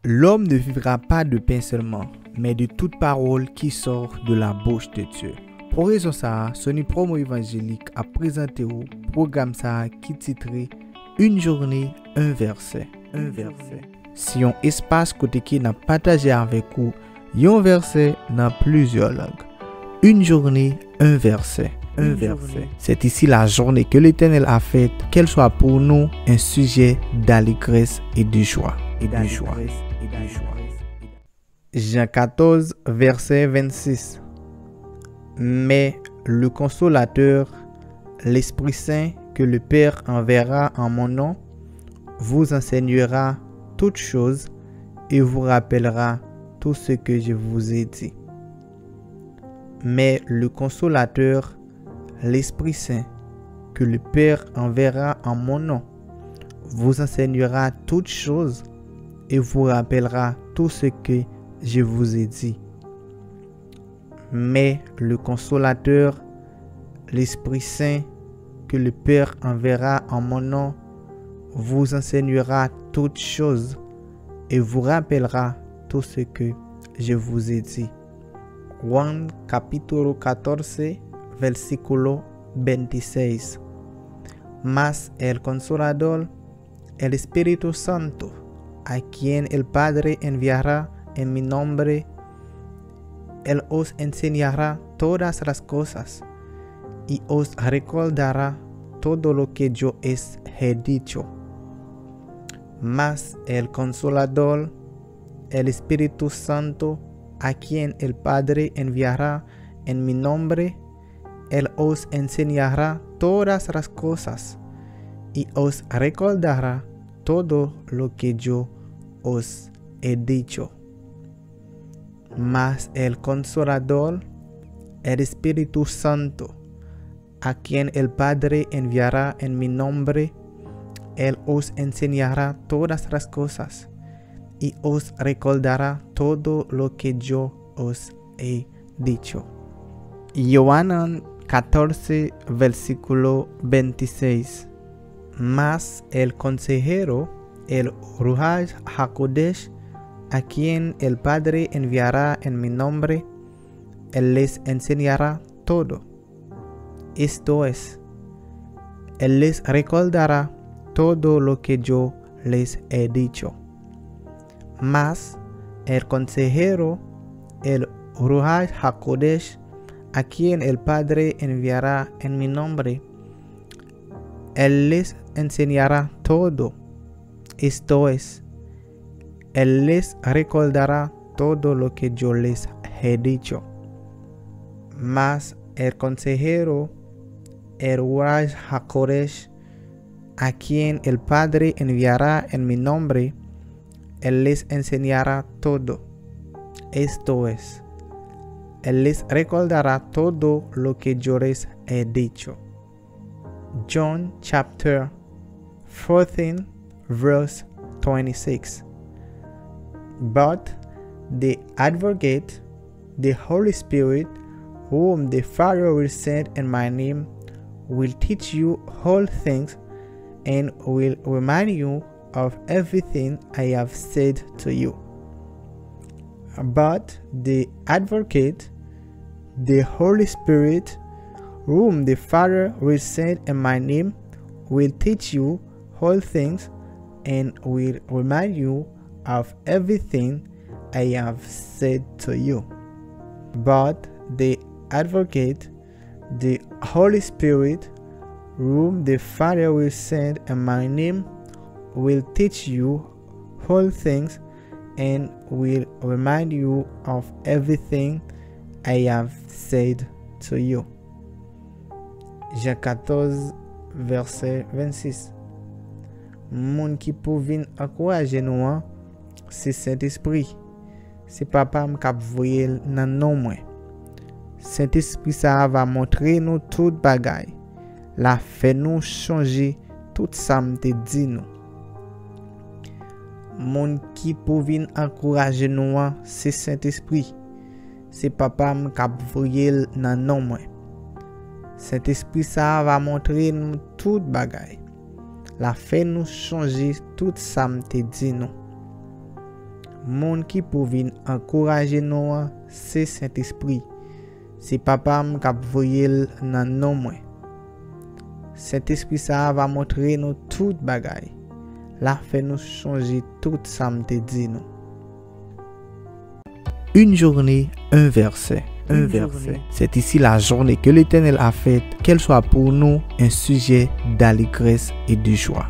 L'homme ne vivra pas de pain seulement, mais de toute parole qui sort de la bouche de Dieu. Pour raison ça, Sony Promo Évangélique a présenté au programme ça qui titré Une journée, un verset. Si on espace côté qui n'a partagé avec vous, un verset dans plusieurs langues. Une journée, un verset. C'est ici la journée que l'Éternel a faite, qu'elle soit pour nous un sujet d'allégresse et de joie. Jean 14, verset 26. Mais le consolateur, l'Esprit Saint que le Père enverra en mon nom, vous enseignera toutes choses et vous rappellera tout ce que je vous ai dit. Mais le consolateur, l'Esprit Saint que le Père enverra en mon nom, vous enseignera toutes choses et vous rappellera tout ce que je vous ai dit. Mais le consolateur, l'Esprit Saint que le Père enverra en mon nom, vous enseignera toutes choses et vous rappellera tout ce que je vous ai dit. Juan capítulo 14, versículo 26. Mas el Consolador, el Espíritu Santo, a quien el Padre enviará en mi nombre, Él os enseñará todas las cosas y os recordará todo lo que yo os he dicho. Mas el Consolador, el Espíritu Santo, a quien el Padre enviará en mi nombre, Él os enseñará todas las cosas y os recordará todo lo que yo os he dicho. Mas el Consolador, el Espíritu Santo, a quien el Padre enviará en mi nombre, Él os enseñará todas las cosas y os recordará todo lo que yo os he dicho. Juan 14, versículo 26. Mas el consejero, el Ruach HaKodesh, a quien el Padre enviará en mi nombre, Él les enseñará todo. Esto es, Él les recordará todo lo que yo les he dicho. Mas el consejero, el Ruach HaKodesh, a quien el Padre enviará en mi nombre, Él les enseñará todo. Esto es, Él les recordará todo lo que yo les he dicho. Mas el consejero, el Ruach HaKodesh, a quien el Padre enviará en mi nombre, Él les enseñará todo. Esto es, Él les recordará todo lo que yo les he dicho. John chapter 14, verse 26. But the Advocate, the Holy Spirit, whom the Father will send in my name, will teach you all things and will remind you of everything I have said to you. But the Advocate, the Holy Spirit, whom the Father will send in my name, will teach you all things and will remind you of everything I have said to you. But the Advocate, the Holy Spirit, whom the Father will send in my name, will teach you all things and will remind you of everything I have said to you. Jean 14, verset 26. Moun qui pou vin encourager nous, c'est Saint-Esprit. C'est papa m k'ap voye nan non mwen. Saint-Esprit ça va montrer nous tout bagay. La fait nous changer tout ça m'te dit nous. Moun qui pou vin encourager nous, c'est Saint-Esprit. C'est papa m k'ap voye nan non mwen. Saint-Esprit ça va montrer nous tout bagay. La fait nous changer tout ça m'te dit nous. Monde qui pour venir encourager nous, c'est Saint-Esprit. C'est papa qui a voyé dans nos mains. Saint-Esprit ça va montrer nous toute bagaille. La fait nous changer tout ça me te dit nous. Une journée, un verset. Un verset. C'est ici la journée que l'Éternel a faite, qu'elle soit pour nous un sujet d'allégresse et de joie.